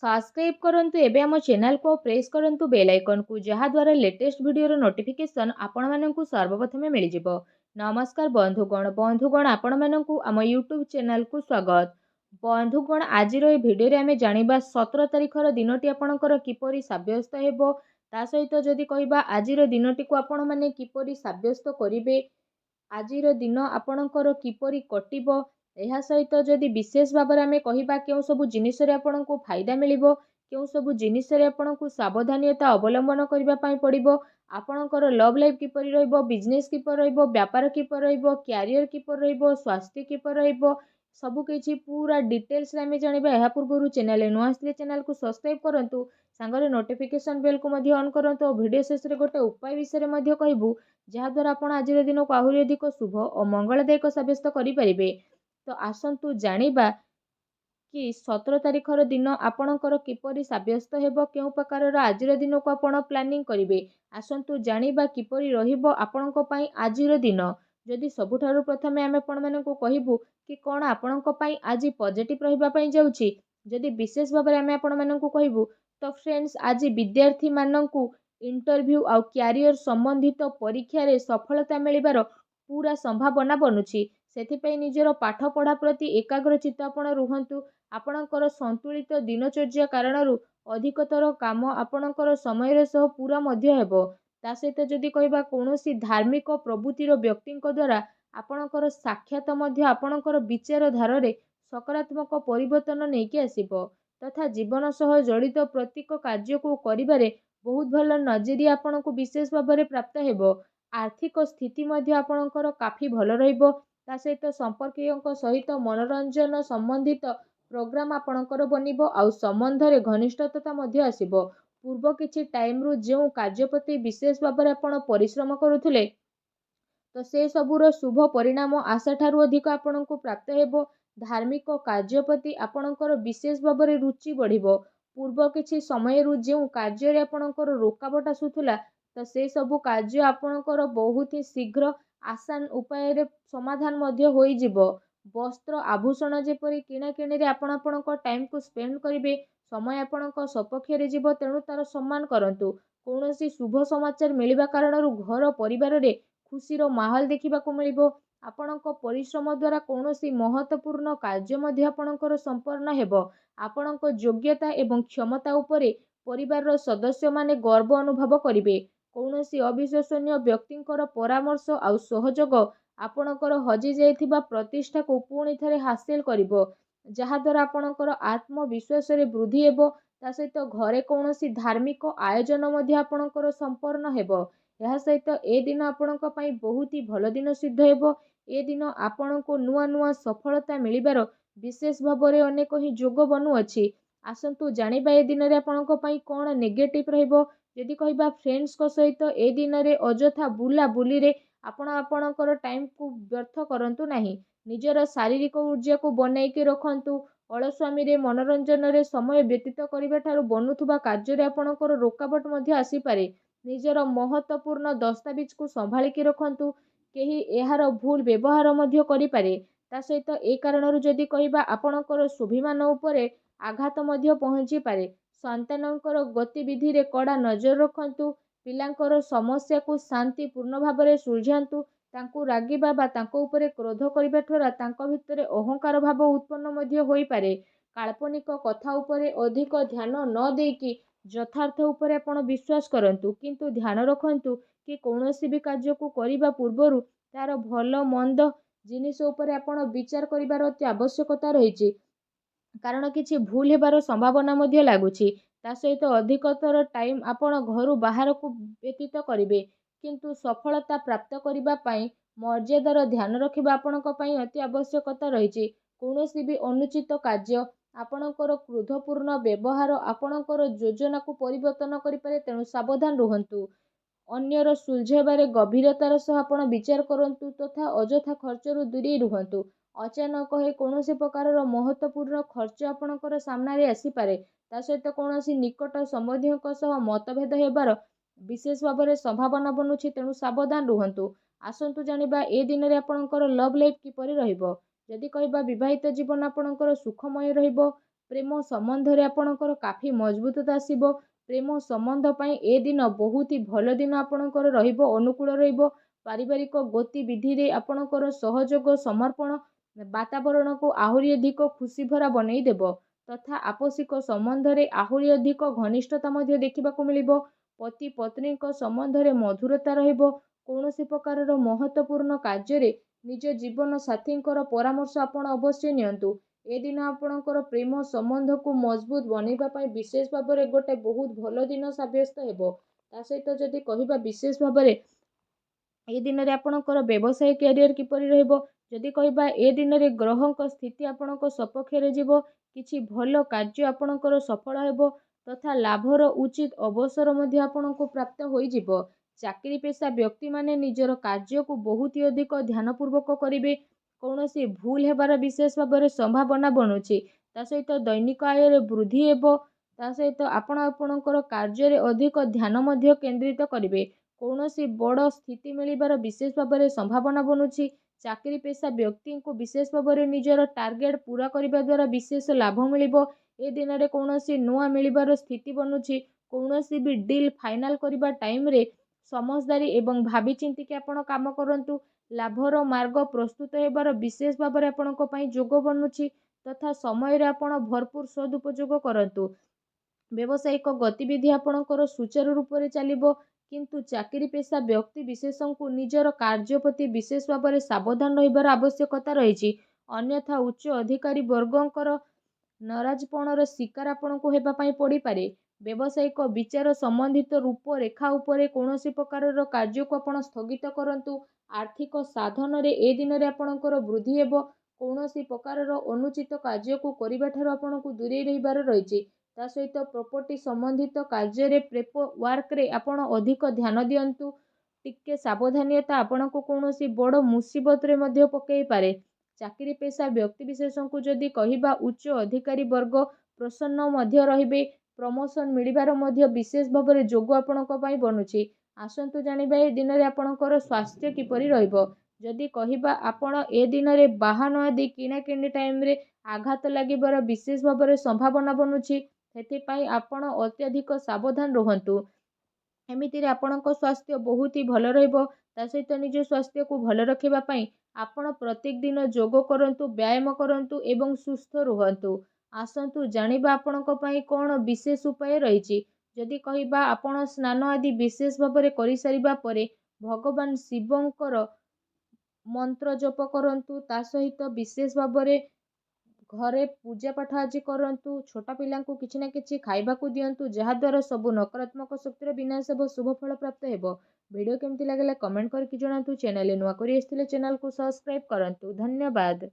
Subscribe करंतु एबे आम चैनल को प्रेस करंतु बेल आइकन को जहा द्वारा लेटेस्ट वीडियो रो नोटिफिकेशन आपण माननकु सर्वप्रथमे मिल जिवो। नमस्कार बंधुगण आपण माननकु आम यूट्यूब चैनल को स्वागत। बंधुगण आज रो वीडियो रे आमे जानिबा 17 तारिख रो दिनटी आपणकर किपरि साब्यस्त हेबो ता सहित जदि कहिबा आज रो दिनटी को आपण माने किपरि साब्यस्त करिवे आजिर दिन आपणकर किपरि कटिबो ଏହା ସହିତ ଯଦି ବିଶେଷ ଭାବରେ ଆମେ କହିବା କେଉଁ ସବୁ ଜିନିଷରେ ଆପଣଙ୍କୁ ଫାଇଦା ମିଳିବ କେଉଁ ସବୁ ଜିନିଷରେ ଆପଣଙ୍କୁ ସାବଧାନତା ଅବଲମ୍ବନ କରିବା ପାଇଁ ପଡ଼ିବ ଆପଣଙ୍କର ଲଭ୍ ଲାଇଫ୍ କିପରି ରହିବ ବିଜନେସ୍ କିପରି ରହିବ ବ୍ୟାପାର କିପରି ରହିବ କ୍ୟାରିୟର କିପରି ରହିବ ସ୍ୱାସ୍ଥ୍ୟ କିପରି ରହିବ ସବୁକିଛି ପୁରା ଡିଟେଲ୍ସରେ ଆମେ ଜାଣିବା। ଏହା ପୂର୍ବରୁ ଚ୍ୟାନେଲରେ ନୂଆ ଆସିଲେ ଚ୍ୟାନେଲକୁ ସବସ୍କ୍ରାଇବ୍ କରନ୍ତୁ, ସାଙ୍ଗରେ ନୋଟିଫିକେସନ୍ ବେଲ୍କୁ ମଧ୍ୟ ଅନ୍ କରନ୍ତୁ ଆଉ ଭିଡ଼ିଓ ଶେଷରେ ଗୋଟେ ଉପାୟ ବିଷୟରେ ମଧ୍ୟ କହିବୁ ଯାହାଦ୍ୱାରା ଆପଣ ଆଜିର ଦିନକୁ ଆହୁରି ଅଧିକ ଶୁଭ ଓ ମଙ୍ଗଳଦାୟକ ସାବ୍ୟସ୍ତ କରିପାରିବେ। तो आसंतु जानिबा कि 17 तारिखर दिन आपणकर किपरि साब्यस्त हेबो केउ प्रकारर आजिर दिन को आपण प्लानिंग करिवे आसंतु जानिबा किपरि रहिबो आपणको पई आजिर दिन। जदि सबुठारु प्रथमे आमे आपण मानकु कहिबु कि कोन आपणको पई आजि पॉजिटिव रहिबा पई जाउछि जदि विशेष भाबरे आमे आपण मानकु कहिबु तो फ्रेंड्स आजि विद्यार्थी मानकु इंटरव्यू आ कैरियर संबंधित परीक्षा रे सफलता मिलिबार पूरा संभावना बनुछि। सेथिपई निजर पाठ पढ़ा प्रति एकाग्रचित्त आपण रुहंतु। आपणकर संतुलित दिनचर्या कारणरू अधिकतर काम आपणकर समय सह पूरा मध्य हेबो। ता सहित जदि कहिबा कोनोसी धार्मिक प्रवृत्तिर व्यक्तिଙ୍କ द्वारा आपणकर साक्षात मध्य आपणकर विचार धारे सकारात्मक परिवर्तन नेकी आसीबो तथा जीवन सह जड़ित प्रत्येक कार्य को करिबारे बहुत भल नजरिया आपणको विशेष भाबरे प्राप्त हेबो। आर्थिक स्थिति मध्य आपणकर काफी भल रहिबो। ता सहित संपर्कीयों सहित मनोरंजन संबंधित प्रोग्राम आपणकर बनिबो आउ संबंधरे घनिष्ठता मध्य आसीबो। पूर्व किछि टाइम रु जेउ कार्य प्रति विशेष भाबरे आपण परिश्रम करूथुले तो से सबुर शुभ परिणाम आशा ठारू अधिक आपणको प्राप्त हेबो। धार्मिक कार्य प्रति आपणकर विशेष भाबरे रुचि बढ़िबो। पूर्व किछि समय रु जेउ कार्य रे आपणकर रोकावट आसुथुला तो से सबु कार्य आपणकर बहुत ही शीघ्र आसान उपाय रे समाधान मध्य होई जिवो। वस्त्र आभूषण जेपरि किणाकिणी रे आपण आपणको टाइम को स्पेंड करिवे समय आपणको सपक्ष रे जिवो तेणु तार सम्मान करंतु। कोनोसी शुभ समाचार मिलिबा कारणरू घर परिवार रे खुशीर माहौल देखिबाकू मिलिबो। आपणको परिश्रम द्वारा कोनोसी महत्वपूर्ण कार्य मध्य आपणकर संपन्न हेबो। आपणको योग्यता एवं क्षमता उपरे परिवार सदस्य माने गर्व अनुभव करिवे। कोनोसी अविश्वसनीय व्यक्तिंकर परामर्श आउ सहयोग आपणकर हजि जाइथिबा प्रतिष्ठा को पुणी थरे हासिल करिवो जहा द्वारा आपणकर आत्मविश्वास रे वृद्धि हेबो। ता सहित घरे कोनोसी धार्मिक आयोजन मध्य आपणकर संपन्न हेबो। ଏହା ସହିତ ଏ ଦିନ ଆପଣଙ୍କ ପାଇଁ ବହୁତ ହି ଭଲ ଦିନ ସିଦ୍ଧ ହେବ। ଏ ଦିନ ଆପଣଙ୍କୁ ନୂଆ ନୂଆ ସଫଳତା ମିଳିବାର ବିଶେଷ ଭାବରେ ଅନେକ ହିଁ ଯୋଗ ବନୁଅଛି। ଆସନ୍ତୁ ଜାଣିବା ଏ ଦିନରେ ଆପଣଙ୍କ ପାଇଁ କ'ଣ ନେଗେଟିଭ୍ ରହିବ। ଯଦି କହିବା ଫ୍ରେଣ୍ଡସ୍ଙ୍କ ସହିତ ଏ ଦିନରେ ଅଯଥା ବୁଲାବୁଲିରେ ଆପଣ ଆପଣଙ୍କର ଟାଇମ୍କୁ ବ୍ୟର୍ଥ କରନ୍ତୁ ନାହିଁ। ନିଜର ଶାରୀରିକ ଊର୍ଜାକୁ ବନେଇକି ରଖନ୍ତୁ। ଅଳସ୍ୱାମୀରେ ମନୋରଞ୍ଜନରେ ସମୟ ବ୍ୟତୀତ କରିବା ଠାରୁ ବନୁଥିବା କାର୍ଯ୍ୟରେ ଆପଣଙ୍କର ରୋକାବଟ ମଧ୍ୟ ଆସିପାରେ। ନିଜର ମହତ୍ୱପୂର୍ଣ୍ଣ ଦସ୍ତାବିଜକୁ ସମ୍ଭାଳିକି ରଖନ୍ତୁ। କେହି ଏହାର ଭୁଲ ବ୍ୟବହାର ମଧ୍ୟ କରିପାରେ। ତା ସହିତ ଏ କାରଣରୁ ଯଦି କହିବା ଆପଣଙ୍କର ସ୍ୱାଭିମାନ ଉପରେ ଆଘାତ ମଧ୍ୟ ପହଞ୍ଚିପାରେ। ସନ୍ତାନଙ୍କର ଗତିବିଧିରେ କଡ଼ା ନଜର ରଖନ୍ତୁ। ପିଲାଙ୍କର ସମସ୍ୟାକୁ ଶାନ୍ତିପୂର୍ଣ୍ଣ ଭାବରେ ସୁଲଝାନ୍ତୁ। ତାଙ୍କୁ ରାଗିବା ବା ତାଙ୍କ ଉପରେ କ୍ରୋଧ କରିବା ଦ୍ୱାରା ତାଙ୍କ ଭିତରେ ଅହଙ୍କାର ଭାବ ଉତ୍ପନ୍ନ ମଧ୍ୟ ହୋଇପାରେ। କାଳ୍ପନିକ କଥା ଉପରେ ଅଧିକ ଧ୍ୟାନ ନ ଦେଇକି ଯଥାର୍ଥ ଉପରେ ଆପଣ ବିଶ୍ୱାସ କରନ୍ତୁ। କିନ୍ତୁ ଧ୍ୟାନ ରଖନ୍ତୁ କି କୌଣସି ବି କାର୍ଯ୍ୟକୁ କରିବା ପୂର୍ବରୁ ତାର ଭଲ ମନ୍ଦ ଜିନିଷ ଉପରେ ଆପଣ ବିଚାର କରିବାର ଅତି ଆବଶ୍ୟକତା ରହିଛି। କାରଣ କିଛି ଭୁଲ ହେବାର ସମ୍ଭାବନା ମଧ୍ୟ ଲାଗୁଛି। ତା ସହିତ ଅଧିକତର ଟାଇମ୍ ଆପଣ ଘରୁ ବାହାରକୁ ବ୍ୟତୀତ କରିବେ। କିନ୍ତୁ ସଫଳତା ପ୍ରାପ୍ତ କରିବା ପାଇଁ ମର୍ଯ୍ୟାଦାର ଧ୍ୟାନ ରଖିବା ଆପଣଙ୍କ ପାଇଁ ଅତି ଆବଶ୍ୟକତା ରହିଛି। କୌଣସି ବି ଅନୁଚିତ କାର୍ଯ୍ୟ ଆପଣଙ୍କର କ୍ରୋଧପୂର୍ଣ୍ଣ ବ୍ୟବହାର ଆପଣଙ୍କର ଯୋଜନାକୁ ପରିବର୍ତ୍ତନ କରିପାରେ ତେଣୁ ସାବଧାନ ରୁହନ୍ତୁ। ଅନ୍ୟର ସୁଲଝାଇବାରେ ଗଭୀରତାର ସହ ଆପଣ ବିଚାର କରନ୍ତୁ ତଥା ଅଯଥା ଖର୍ଚ୍ଚରୁ ଦୂରେଇ ରୁହନ୍ତୁ। ଅଚାନକ ହୋଇ କୌଣସି ପ୍ରକାରର ମହତ୍ୱପୂର୍ଣ୍ଣ ଖର୍ଚ୍ଚ ଆପଣଙ୍କର ସାମ୍ନାରେ ଆସିପାରେ। ତା ସହିତ କୌଣସି ନିକଟ ସମ୍ବନ୍ଧୀୟଙ୍କ ସହ ମତଭେଦ ହେବାର ବିଶେଷ ଭାବରେ ସମ୍ଭାବନା ବନୁଛି ତେଣୁ ସାବଧାନ ରୁହନ୍ତୁ। ଆସନ୍ତୁ ଜାଣିବା ଏ ଦିନରେ ଆପଣଙ୍କର ଲଭ୍ ଲାଇଫ୍ କିପରି ରହିବ। ଯଦି କହିବା ବିବାହିତ ଜୀବନ ଆପଣଙ୍କର ସୁଖମୟ ରହିବ। ପ୍ରେମ ସମ୍ବନ୍ଧରେ ଆପଣଙ୍କର କାଫି ମଜବୁତତା ଆସିବ। ପ୍ରେମ ସମ୍ବନ୍ଧ ପାଇଁ ଏ ଦିନ ବହୁତ ହି ଭଲ ଦିନ ଆପଣଙ୍କର ରହିବ, ଅନୁକୂଳ ରହିବ। ପାରିବାରିକ ଗତିବିଧିରେ ଆପଣଙ୍କର ସହଯୋଗ ସମର୍ପଣ ବାତାବରଣକୁ ଆହୁରି ଅଧିକ ଖୁସିଭରା ବନେଇ ଦେବ ତଥା ଆପୋଷିକ ସମ୍ବନ୍ଧରେ ଆହୁରି ଅଧିକ ଘନିଷ୍ଠତା ମଧ୍ୟ ଦେଖିବାକୁ ମିଳିବ। ପତି ପତ୍ନୀଙ୍କ ସମ୍ବନ୍ଧରେ ମଧୁରତା ରହିବ। କୌଣସି ପ୍ରକାରର ମହତ୍ତ୍ୱପୂର୍ଣ୍ଣ କାର୍ଯ୍ୟରେ ନିଜ ଜୀବନ ସାଥୀଙ୍କର ପରାମର୍ଶ ଆପଣ ଅବଶ୍ୟ ନିଅନ୍ତୁ। ଏ ଦିନ ଆପଣଙ୍କର ପ୍ରେମ ସମ୍ବନ୍ଧକୁ ମଜବୁତ ବନେଇବା ପାଇଁ ବିଶେଷ ଭାବରେ ଗୋଟେ ବହୁତ ଭଲ ଦିନ ସାବ୍ୟସ୍ତ ହେବ। ତା ସହିତ ଯଦି କହିବା ବିଶେଷ ଭାବରେ ଏ ଦିନରେ ଆପଣଙ୍କର ବ୍ୟବସାୟ କ୍ୟାରିୟର କିପରି ରହିବ, ଯଦି କହିବା ଏ ଦିନରେ ଗ୍ରହଙ୍କ ସ୍ଥିତି ଆପଣଙ୍କ ସପକ୍ଷରେ ଯିବ, କିଛି ଭଲ କାର୍ଯ୍ୟ ଆପଣଙ୍କର ସଫଳ ହେବ ତଥା ଲାଭର ଉଚିତ ଅବସର ମଧ୍ୟ ଆପଣଙ୍କୁ ପ୍ରାପ୍ତ ହୋଇଯିବ। ଚାକିରି ପେଶା ବ୍ୟକ୍ତିମାନେ ନିଜର କାର୍ଯ୍ୟକୁ ବହୁତ ଅଧିକ ଧ୍ୟାନପୂର୍ବକ କରିବେ। କୌଣସି ଭୁଲ ହେବାର ବିଶେଷ ଭାବରେ ସମ୍ଭାବନା ବନୁଛି। ତା ସହିତ ଦୈନିକ ଆୟରେ ବୃଦ୍ଧି ହେବ। ତା ସହିତ ଆପଣ ଆପଣଙ୍କର କାର୍ଯ୍ୟରେ ଅଧିକ ଧ୍ୟାନ ମଧ୍ୟ କେନ୍ଦ୍ରିତ କରିବେ। କୌଣସି ବଡ଼ ସ୍ଥିତି ମିଳିବାର ବିଶେଷ ଭାବରେ ସମ୍ଭାବନା ବନୁଛି। ଚାକିରି ପେଶା ବ୍ୟକ୍ତିଙ୍କୁ ବିଶେଷ ଭାବରେ ନିଜର ଟାର୍ଗେଟ ପୁରା କରିବା ଦ୍ୱାରା ବିଶେଷ ଲାଭ ମିଳିବ। ଏ ଦିନରେ କୌଣସି ନୂଆ ମିଳିବାର ସ୍ଥିତି ବନୁଛି। କୌଣସି ବି ଡିଲ୍ ଫାଇନାଲ କରିବା ଟାଇମରେ ସମଝଦାରୀ ଏବଂ ଭାବି ଚିନ୍ତିକି ଆପଣ କାମ କରନ୍ତୁ। ଲାଭର ମାର୍ଗ ପ୍ରସ୍ତୁତ ହେବାର ବିଶେଷ ଭାବରେ ଆପଣଙ୍କ ପାଇଁ ଯୋଗ ବନୁଛି ତଥା ସମୟରେ ଆପଣ ଭରପୁର ସଦୁପଯୋଗ କରନ୍ତୁ। ବ୍ୟବସାୟିକ ଗତିବିଧି ଆପଣଙ୍କର ସୁଚାରୁ ରୂପରେ ଚାଲିବ, କିନ୍ତୁ ଚାକିରି ପେଶା ବ୍ୟକ୍ତି ବିଶେଷଙ୍କୁ ନିଜର କାର୍ଯ୍ୟ ପ୍ରତି ବିଶେଷ ଭାବରେ ସାବଧାନ ରହିବାର ଆବଶ୍ୟକତା ରହିଛି। ଅନ୍ୟଥା ଉଚ୍ଚ ଅଧିକାରୀ ବର୍ଗଙ୍କର ନରାଜପଣର ଶିକାର ଆପଣଙ୍କୁ ହେବା ପାଇଁ ପଡ଼ିପାରେ। ବ୍ୟବସାୟିକ ବିଚାର ସମ୍ବନ୍ଧିତ ରୂପରେଖା ଉପରେ କୌଣସି ପ୍ରକାରର କାର୍ଯ୍ୟକୁ ଆପଣ ସ୍ଥଗିତ କରନ୍ତୁ। ଆର୍ଥିକ ସାଧନରେ ଏ ଦିନରେ ଆପଣଙ୍କର ବୃଦ୍ଧି ହେବ। କୌଣସି ପ୍ରକାରର ଅନୁଚିତ କାର୍ଯ୍ୟକୁ କରିବାଠାରୁ ଆପଣଙ୍କୁ ଦୂରେଇ ରହିବାର ରହିଛି। ତା ସହିତ ପ୍ରପର୍ଟି ସମ୍ବନ୍ଧିତ କାର୍ଯ୍ୟରେ ପେପର ୱାର୍କରେ ଆପଣ ଅଧିକ ଧ୍ୟାନ ଦିଅନ୍ତୁ। ଟିକେ ସାବଧାନତା ଆପଣଙ୍କୁ କୌଣସି ବଡ଼ ମୁସିବତରେ ମଧ୍ୟ ପକାଇ ପାରେ। ଚାକିରି ପେଶା ବ୍ୟକ୍ତିବିଶେଷଙ୍କୁ ଯଦି କହିବା ଉଚ୍ଚ ଅଧିକାରୀ ବର୍ଗ ପ୍ରସନ୍ନ ମଧ୍ୟ ରହିବେ। ପ୍ରମୋସନ ମିଳିବାର ମଧ୍ୟ ବିଶେଷ ଭାବରେ ଯୋଗ ଆପଣଙ୍କ ପାଇଁ ବନୁଛି। ଆସନ୍ତୁ ଜାଣିବା ଏ ଦିନରେ ଆପଣଙ୍କର ସ୍ୱାସ୍ଥ୍ୟ କିପରି ରହିବ। ଯଦି କହିବା ଆପଣ ଏ ଦିନରେ ବାହନ ଆଦି କିଣାକିଣି ଟାଇମରେ ଆଘାତ ଲାଗିବାର ବିଶେଷ ଭାବରେ ସମ୍ଭାବନା ବନୁଛି। ସେଥିପାଇଁ ଆପଣ ଅତ୍ୟଧିକ ସାବଧାନ ରୁହନ୍ତୁ। ଏମିତିରେ ଆପଣଙ୍କ ସ୍ୱାସ୍ଥ୍ୟ ବହୁତ ହି ଭଲ ରହିବ। ତା ସହିତ ନିଜ ସ୍ୱାସ୍ଥ୍ୟକୁ ଭଲ ରଖିବା ପାଇଁ ଆପଣ ପ୍ରତ୍ୟେକ ଦିନ ଯୋଗ କରନ୍ତୁ, ବ୍ୟାୟାମ କରନ୍ତୁ ଏବଂ ସୁସ୍ଥ ରୁହନ୍ତୁ। ଆସନ୍ତୁ ଜାଣିବା ଆପଣଙ୍କ ପାଇଁ କ'ଣ ବିଶେଷ ଉପାୟ ରହିଛି। ଯଦି କହିବା ଆପଣ ସ୍ନାନ ଆଦି ବିଶେଷ ଭାବରେ କରିସାରିବା ପରେ ଭଗବାନ ଶିବଙ୍କର ମନ୍ତ୍ର ଜପ କରନ୍ତୁ। ତା ସହିତ ବିଶେଷ ଭାବରେ ଘରେ ପୂଜା ପାଠ ଆଜି କରନ୍ତୁ। ଛୋଟ ପିଲାଙ୍କୁ କିଛି ନା କିଛି ଖାଇବାକୁ ଦିଅନ୍ତୁ, ଯାହାଦ୍ୱାରା ସବୁ ନକାରାତ୍ମକ ଶକ୍ତିର ବିନାଶ ହେବ, ଶୁଭ ଫଳ ପ୍ରାପ୍ତ ହେବ। ଭିଡ଼ିଓ କେମିତି ଲାଗିଲା କମେଣ୍ଟ କରିକି ଜଣାନ୍ତୁ। ଚ୍ୟାନେଲରେ ନୂଆ କରି ଆସିଥିଲେ ଚ୍ୟାନେଲକୁ ସବସ୍କ୍ରାଇବ କରନ୍ତୁ। ଧନ୍ୟବାଦ।